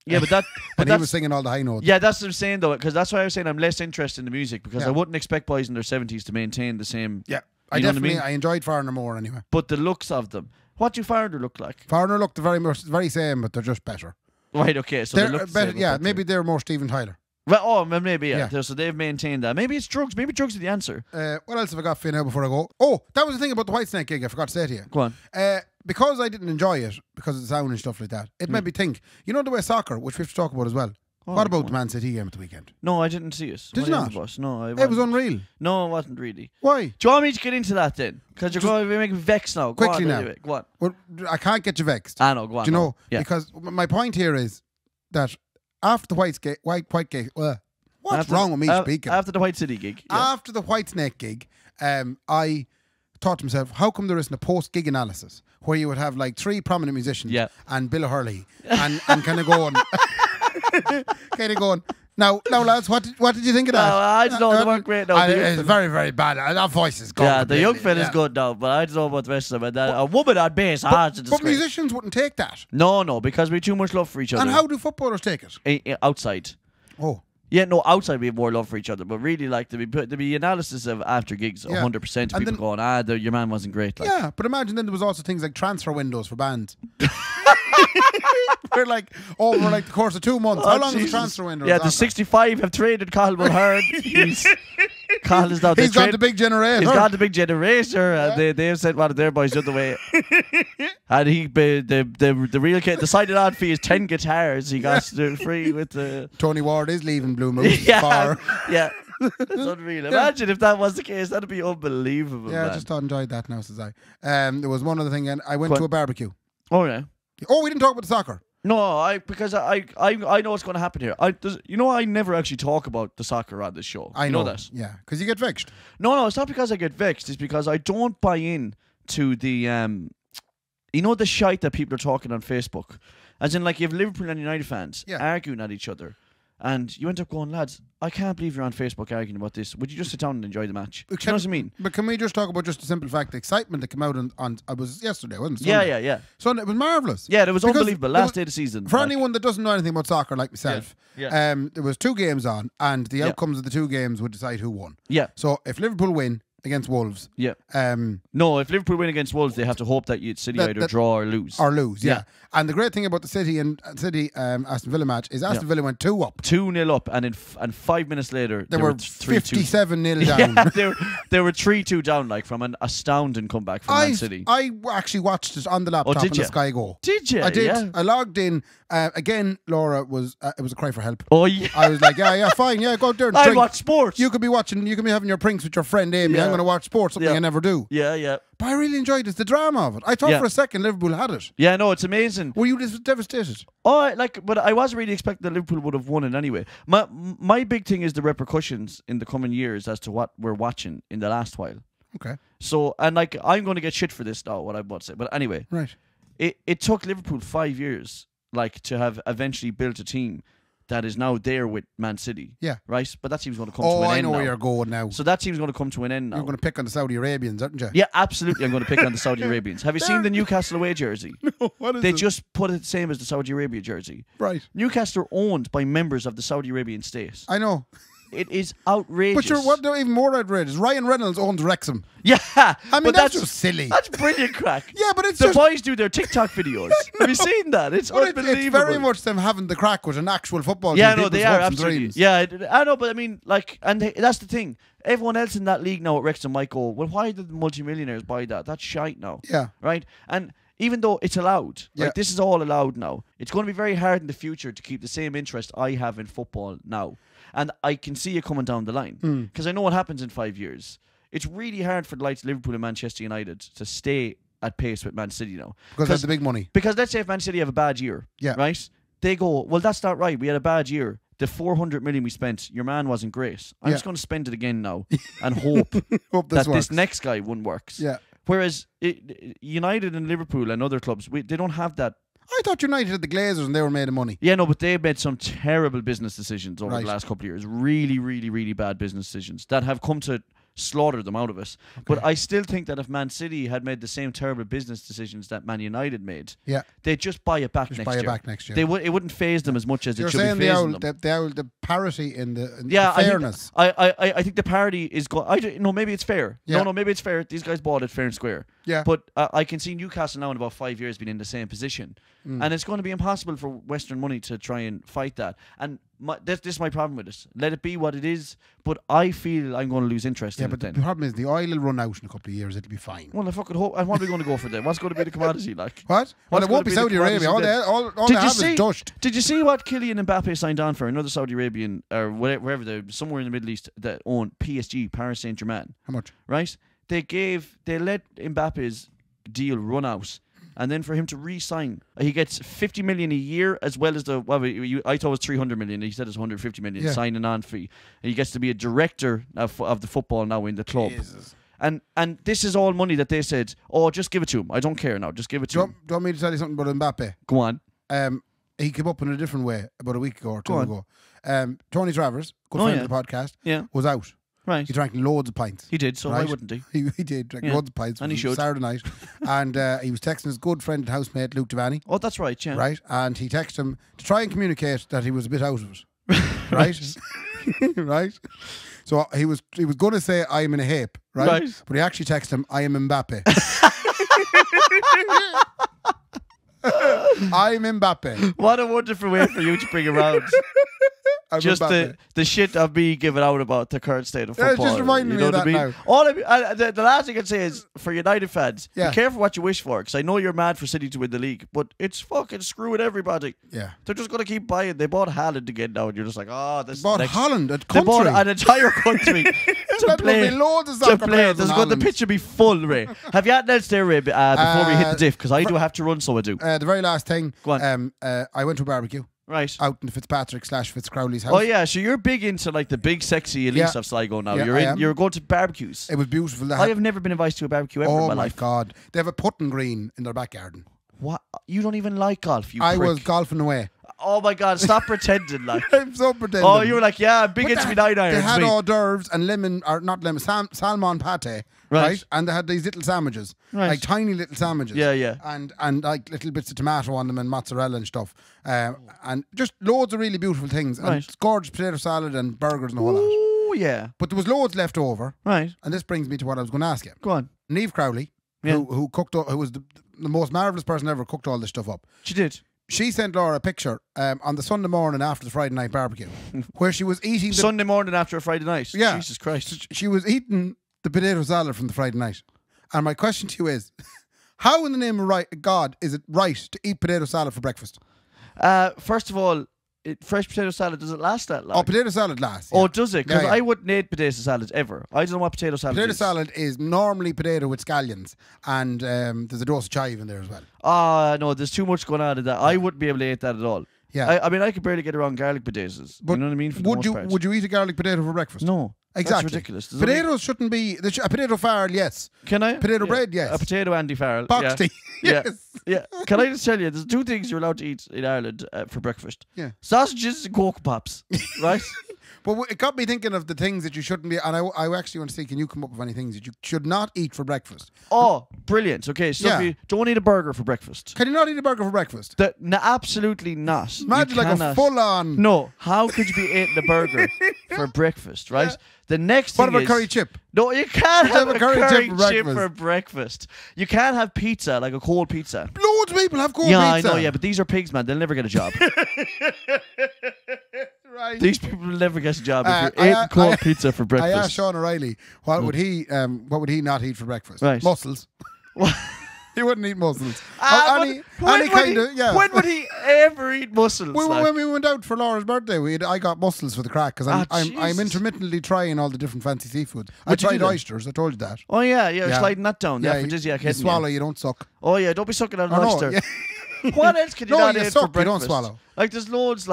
Yeah, but and he was singing all the high notes. Yeah, that's what I'm saying though, because that's why I was saying I'm less interested in the music because I wouldn't expect boys in their 70s to maintain the same. Yeah, I enjoyed Foreigner more anyway. But the looks of them, what do Foreigner look like? Foreigner look the very same, but they're just better. Right. Okay. So they look better. The Yeah, maybe they're more Steven Tyler. Well, maybe yeah. So they've maintained that. Maybe it's drugs. Maybe drugs are the answer. What else have I got for you now before I go? Oh, that was the thing about the Whitesnake gig. I forgot to say to you. Go on. Because I didn't enjoy it because of the sound and stuff like that. It made me think. You know the way soccer, which we have to talk about as well. Oh, what about the Man City game at the weekend? No, I didn't see it. Did you not? No, it was unreal. No, it wasn't really. Why? Do you want me to get into that then? Because you're going to make me vexed now. Quickly now. Anyway. Go on. Well, I can't get you vexed. No, go on. Do you know? Yeah. Because my point here is that after the White gig, what's wrong with me speaking? After the White City gig. Yeah. After the Whitesnake gig, I thought to myself, how come there isn't a post-gig analysis where you would have like 3 prominent musicians and Bill O'Hurley and kind of going, Now, lads, what did you think of that? No, I don't know. They weren't great. No, it's very, very bad. That voice is gone. Yeah, the young fella's good now, but I don't know about the rest of them. A woman on bass, hard to describe. But musicians wouldn't take that. No, because we have too much love for each other. And how do footballers take it? Outside. Oh. Yeah, no, outside we have more love for each other, but really, like, there'd be analysis of after gigs, 100% of people going, your man wasn't great. Like. Yeah, but imagine then there was also things like transfer windows for bands. We're like, over like the course of 2 months. How long is the transfer window? Yeah, the 65 have traded Carl Mulhern. Carl is now. He's got the big generator. He's got the big generator, and they have sent one of their boys the other way. And the real kid, the signed on fee is 10 guitars. He got free with the. Tony Ward is leaving Blue Moose. Yeah. It's unreal. Imagine if that was the case. That'd be unbelievable. Yeah, man. I just enjoyed that now, says I. There was one other thing, and I went to a barbecue. Oh yeah. Oh, we didn't talk about the soccer. No, because I know what's going to happen here. I never actually talk about the soccer on this show. I know that. Yeah, because you get vexed. No, it's not because I get vexed. It's because I don't buy in to the the shite that people are talking on Facebook. As in, like, you have Liverpool and United fans arguing at each other. And you end up going, lads, I can't believe you're on Facebook arguing about this. Would you just sit down and enjoy the match? Do you know what I mean? But can we just talk about just the simple fact, the excitement that came out on it was yesterday, wasn't it? Sunday. Yeah. Sunday, it was marvellous. Yeah, it was unbelievable. Last day of the season. For anyone that doesn't know anything about soccer like myself, there was 2 games on, and the outcomes of the 2 games would decide who won. Yeah. So if Liverpool win against Wolves. Yeah. No, if Liverpool win against Wolves, they have to hope that City either draw or lose. Yeah. And the great thing about the City and Aston Villa match is Aston Villa went 2 up. 2-0 up, and 5 minutes later they were 57-0 down. Yeah, they were 3-2 down, like, from an astounding comeback from Man City. I actually watched it on the laptop on the Sky Go. Did you? I did. Yeah. I logged in. Again, Laura was. It was a cry for help. Oh yeah. I was like, yeah, fine, yeah, go out there and I drink. watch sports. You could be having your prinks with your friend Amy. I'm going to watch sports, something I never do. Yeah. But I really enjoyed it. It's the drama of it. I thought for a second Liverpool had it. Yeah, no, it's amazing. Were you devastated? Oh, but I wasn't really expecting that Liverpool would have won it anyway. My big thing is the repercussions in the coming years as to what we're watching in the last while. Okay. So, and like, I'm going to get shit for this now, what I'm about to say. But anyway. Right. It took Liverpool 5 years, like, to have eventually built a team that is now there with Man City. Yeah. Right? But that team's going to come to an end now. Oh, I know where you're going now. So that team's going to come to an end now. You're going to pick on the Saudi Arabians, aren't you? Yeah, absolutely. I'm going to pick on the Saudi Arabians. Have you seen the Newcastle away jersey? No, what is it? They just put it the same as the Saudi Arabia jersey. Right. Newcastle are owned by members of the Saudi Arabian state. I know. It is outrageous. But what even more outrageous? Ryan Reynolds owns Wrexham. Yeah. I mean, that's just silly. That's brilliant crack. Yeah, but it's the boys do their TikTok videos. Have you seen that? It's unbelievable. It's very much them having the crack with an actual football team. Yeah, no, they are, absolutely. Dreams. Yeah, I know, but I mean, like, and that's the thing. Everyone else in that league now at Wrexham might go, well, why did the multimillionaires buy that? That's shite now. Yeah. Right? And even though it's allowed, like, this is all allowed now, it's going to be very hard in the future to keep the same interest I have in football now. And I can see it coming down the line. Because I know what happens in 5 years. It's really hard for the likes of Liverpool and Manchester United to stay at pace with Man City now. Because that's the big money. Because let's say if Man City have a bad year, right? They go, well, that's not right. We had a bad year. The 400 million we spent, your man wasn't great. I'm just going to spend it again now and hope, that this next guy one works. Yeah. Whereas United and Liverpool and other clubs, they don't have that. I thought United had the Glazers and they were made of money. Yeah, no, but they made some terrible business decisions over Right. the last couple of years. Really, really, really bad business decisions that have come to slaughter them out of it. Okay. But I still think that if Man City had made the same terrible business decisions that Man United made, they'd just buy it back next year. It wouldn't phase them as much as it should be phasing them. The parity in the fairness. I think the parity is no, maybe it's fair. Yeah. No, maybe it's fair. These guys bought it fair and square. Yeah. But I can see Newcastle now in about 5 years being in the same position. And it's going to be impossible for Western money to try and fight that. And this is my problem with it. Let it be what it is, but I feel I'm going to lose interest in it then. The problem is the oil will run out in a couple of years. It'll be fine. Well, I fucking hope. And what are we going to go for then? What's going to be the commodity like? What? Well, it won't be Saudi Arabia. All they have is dust. Did you see what Kylian Mbappe signed on for? Another Saudi Arabian or wherever they're somewhere in the Middle East that own PSG, Paris Saint-Germain. How much? Right? They let Mbappe's deal run out. And then for him to re-sign, he gets 50 million a year as well as I thought it was 300 million. He said it's 150 million signing on fee. And he gets to be a director of the football now in the club. Jesus. And this is all money that they said, oh, just give it to him. I don't care now. Just give it to him. Do you want me to tell you something about Mbappe? Go on. He came up in a different way about a week ago or two ago. Tony Travers, good friend of the podcast, was out. Right. He drank loads of pints. He did, so why wouldn't he? He did, drank loads of pints. And he should. Saturday night. And he was texting his good friend and housemate, Luke Devaney. Oh, that's right, yeah. Right. And he texted him to try and communicate that he was a bit out of it. Right? Right? So he was going to say, I am in a hape. Right? But he actually texted him, I am Mbappe. I'm Mbappe. What a wonderful way for you to bring around. Just the shit of me giving out about the current state of football. Just reminding me of that now. The last thing I'd say is, for United fans, be careful what you wish for, because I know you're mad for City to win the league, but it's fucking screwing everybody. Yeah. They're just going to keep buying. They bought Haaland again now, and you're just like, oh, this bought Holland, a country. They bought an entire country to play. The pitch will be full, Ray. Have you anything else there, Ray, before we hit the diff? Because I do have to run, so I do. The very last thing. Go on. I went to a barbecue. Right. Out in Fitzpatrick/Fitzcrowley's house. Oh yeah, so you're big into like the big sexy elites of Sligo now. Yeah, you're going to barbecues. It was beautiful. I have never been invited to a barbecue ever in my life. Oh my God. They have a putting green in their back garden. What? You don't even like golf, you I prick. was golfing away. Oh my God, stop pretending like. I'm so pretending. Oh, you were like, yeah, big into me 9 irons. They had hors d'oeuvres and salmon pate. Right. And they had these little sandwiches. Right. Like tiny little sandwiches. Yeah. And like little bits of tomato on them and mozzarella and stuff. And just loads of really beautiful things. And gorgeous potato salad and burgers and the whole lot. Oh, yeah. But there was loads left over. Right. And this brings me to what I was going to ask you. Go on. Neve Crowley, who was the most marvellous person ever, cooked all this stuff up. She did. She sent Laura a picture on the Sunday morning after the Friday night barbecue where she was eating... Sunday morning after a Friday night? Yeah. Jesus Christ. She was eating the potato salad from the Friday night. And my question to you is, how in the name of God is it right to eat potato salad for breakfast? First of all, fresh potato salad, does it last that long? Oh, potato salad lasts. Yeah. Oh, does it? Because I wouldn't eat potato salads ever. I don't know what potato salad is. Potato salad is normally potato with scallions. And there's a dose of chive in there as well. No, there's too much going on in that. I wouldn't be able to eat that at all. Yeah. I mean, I could barely get around garlic potatoes. But you know what I mean? Would you eat a garlic potato for breakfast? No. Exactly. That's ridiculous. Potatoes shouldn't be... A potato Farrell, yes. Can I? Potato bread, yes. A potato Andy Farrell. Box tea, yes. Yeah. Can I just tell you, there's 2 things you're allowed to eat in Ireland for breakfast. Yeah. Sausages and Cocoa Pops, right? But it got me thinking of the things that you shouldn't be... And I actually want to see, can you come up with any things that you should not eat for breakfast? Oh, brilliant. Okay, so you don't eat a burger for breakfast. Can you not eat a burger for breakfast? Absolutely not. Imagine like a full-on... No, how could you be eating a burger for breakfast, right? Yeah. The next thing is... What about curry chip? No, you can't have a curry chip for breakfast. You can't have pizza, like a cold pizza. Loads of people have cold pizza. Yeah, I know, but these are pigs, man. They'll never get a job. Right. These people will never get a job if you're eating cold pizza for breakfast. I asked Sean O'Reilly, what would he not eat for breakfast? Right. Mussels. He wouldn't eat mussels. When would he ever eat mussels? When we went out for Laura's birthday, I got mussels for the crack because I'm intermittently trying all the different fancy seafoods. I tried oysters. I told you that. Oh yeah, you're sliding that down. Yeah, you swallow, you don't suck. Oh yeah, don't be sucking on an oyster. What else can you not eat for breakfast? You don't swallow. Like there's loads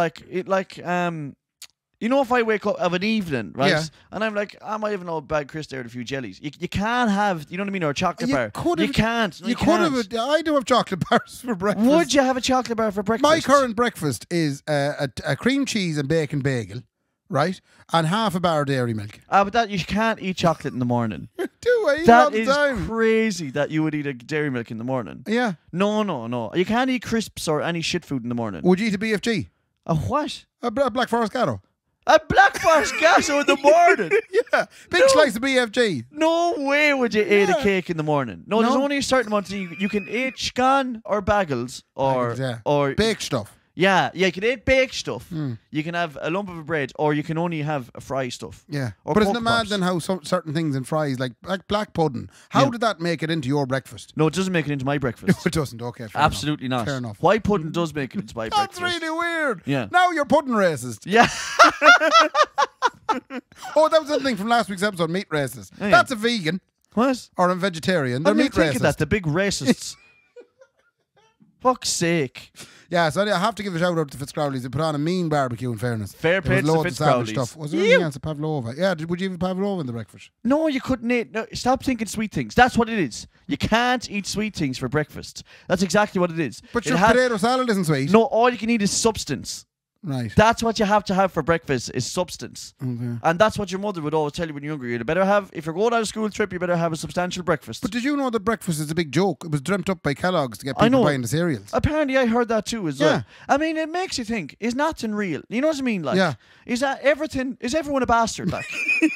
You know, if I wake up of an evening, right, Yeah. and I'm like, I might have an old bag Chris there with a few jellies. You can't have, you know what I mean, or a chocolate bar. You can't. No, you could have. I do have chocolate bars for breakfast. Would you have a chocolate bar for breakfast? My current breakfast is a cream cheese and bacon bagel, right, and half a bar of dairy milk. But that you can't eat chocolate in the morning. Do I eat that all the is time? crazy that you would eat a dairy milk in the morning. Yeah. No. You can't eat crisps or any shit food in the morning. Would you eat a BFG? A what? A Black Forest Gatto. A Black Forest Gatto in the morning? Yeah. Big slice of BFG. No way would you eat a cake in the morning. No, there's only a certain amount of things. You can eat scone or bagels or baked stuff. Yeah, you can eat baked stuff. You can have a lump of bread, or you can only have a fry stuff. Yeah, or but isn't it Cocoa mad Pops. then how certain things in fries, like black pudding, how did that make it into your breakfast? No, it doesn't make it into my breakfast. It doesn't. Okay, fair Absolutely enough. not. Fair enough. White pudding does make it into my That's breakfast. really weird. Yeah. Now you're pudding racist. Yeah. Oh, that was the thing from last week's episode, meat racist. Oh, yeah. That's a vegan What? or a vegetarian. They're I'm meat thinking racist. that the big racists. Fuck's sake. Yeah, so I have to give a shout out to Fitzcrowley's. They put on a mean barbecue, in fairness. Fair play There to was loads of savage Fitzcrowley's. stuff. Was there anything else? A pavlova? Yeah, would you have a pavlova in the breakfast? No, you couldn't eat. No, stop thinking sweet things. That's what it is. You can't eat sweet things for breakfast. That's exactly what it is. But your potato salad isn't sweet. No, all you can eat is substance. Right. That's what you have to have for breakfast is substance. Okay. And that's what your mother would always tell you when you're younger. You better have, if you're going on a school trip, you better have a substantial breakfast. But did you know that breakfast is a big joke? It was dreamt up by Kellogg's to get people buying the cereals. Apparently, I heard that too as well. Yeah. I mean, it makes you think, is nothing real? You know what I mean? Like, Yeah. is everyone a bastard? Like,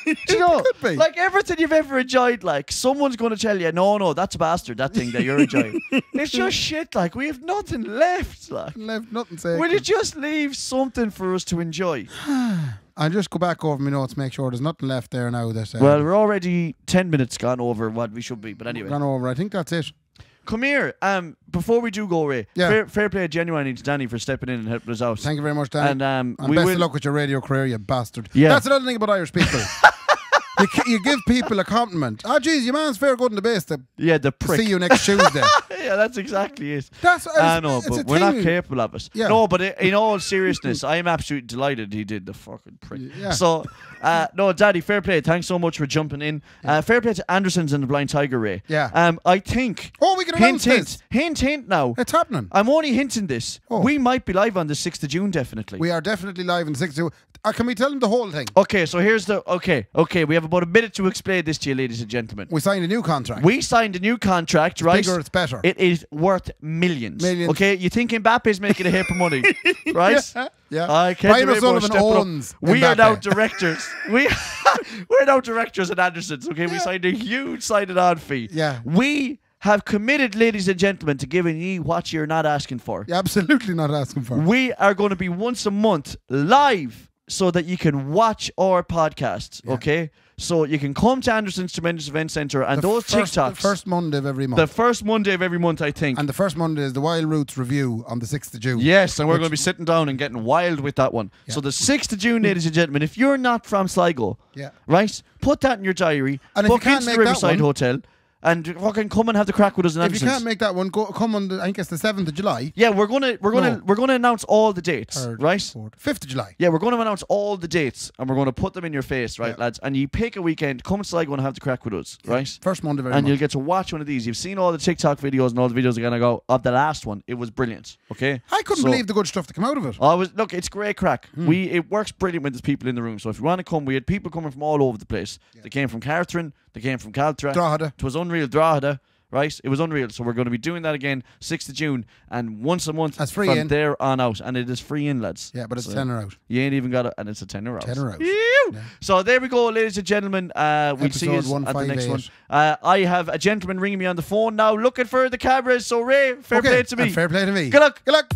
do you know? Could be. Like, everything you've ever enjoyed, like, someone's going to tell you, no, that's a bastard, that thing that you're enjoying. It's just shit, like, we have nothing left, like. Left nothing sacred. Will you just leave something for us to enjoy? I'll just go back over my notes, make sure there's nothing left there now. That Well, we're already 10 minutes gone over what we should be, but anyway. gone over. I think that's it. Come here. Before we do go, Ray, Yeah. fair play genuinely to Danny for stepping in and helping us out. Thank you very much, Danny. And And best of luck with your radio career, you bastard. Yeah. That's another thing about Irish people. You give people a compliment. Oh, geez, your man's fair good in the base to the prick. see you next Tuesday. Yeah, that's exactly it. I know, it's but a we're not thing. capable of it. Yeah. No, but in all seriousness, I am absolutely delighted he did the fucking prick. Yeah. So, no, Daddy, fair play. Thanks so much for jumping in. Fair play to Anderson's and the Blind Tiger, Ray. Yeah. I think. Oh, we can announce this. Hint now. It's happening. I'm only hinting this. Oh. We might be live on the 6th of June, definitely. We are definitely live in 6 can we tell them the whole thing? Okay, so here's the... Okay, we have about a minute to explain this to you, ladies and gentlemen. We signed a new contract. We signed a new contract, right? Bigger, it's better. It is worth millions. Millions. Okay, you think Mbappe's making a heap of money, right? Yeah. Kendy Ryan Raybo O'Sullivan stepping up. owns We are Mbappe. now directors. We're now directors at Anderson's. Okay, we signed a huge signing-on fee. Yeah. We have committed, ladies and gentlemen, to giving you what you're not asking for. You're absolutely not asking for it. We are going to be once a month live so that you can watch our podcasts, okay? So you can come to Anderson's Tremendous Event Centre and those TikToks. The first Monday of every month. The first Monday of every month, I think. And the first Monday is the Wild Roots review on the 6th of June. Yes, and we're going to be sitting down and getting wild with that one. Yeah. So the 6th of June, ladies and gentlemen, if you're not from Sligo, right, put that in your diary, And if you book can't into make the that Riverside one- Hotel, and fucking come and have the crack with us in If you Anderson's. can't make that one, come on. I think it's the 7th of July. Yeah, we're gonna announce all the dates, 3rd, right? 4th, 5th of July. Yeah, we're going to announce all the dates and we're going to put them in your face, right, lads? And you pick a weekend, come to Sligo and have the crack with us, right? First Monday of every And month. you'll get to watch one of these. You've seen all the TikTok videos and all the videos are going to go of the last one. It was brilliant, okay? I couldn't believe the good stuff that came out of it. Look, it's great crack. It works brilliant when there's people in the room. So if you want to come, we had people coming from all over the place. They came from Carthren, they came from Caltra. Drogheda. It was unreal. Drogheda. Right, it was unreal. So we're going to be doing that again, 6th of June, and once a month That's free from in. there on out, and it is free in, lads. Yeah, but it's So tenner out. You ain't even got it, and it's a tenner out. Tenner out. Ew. Yeah. So there we go, ladies and gentlemen. We'll see you Episode at the next one. 158. I have a gentleman ringing me on the phone now, looking for the cameras. So Ray, fair play to me. And fair play to me. Good luck. Good luck.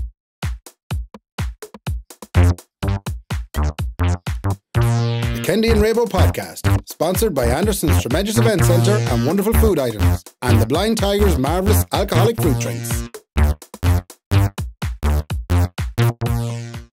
The Kendy and Raybo podcast, sponsored by Anderson's Tremendous Event Centre and Wonderful Food Items, and the Blind Tiger's marvellous alcoholic fruit drinks.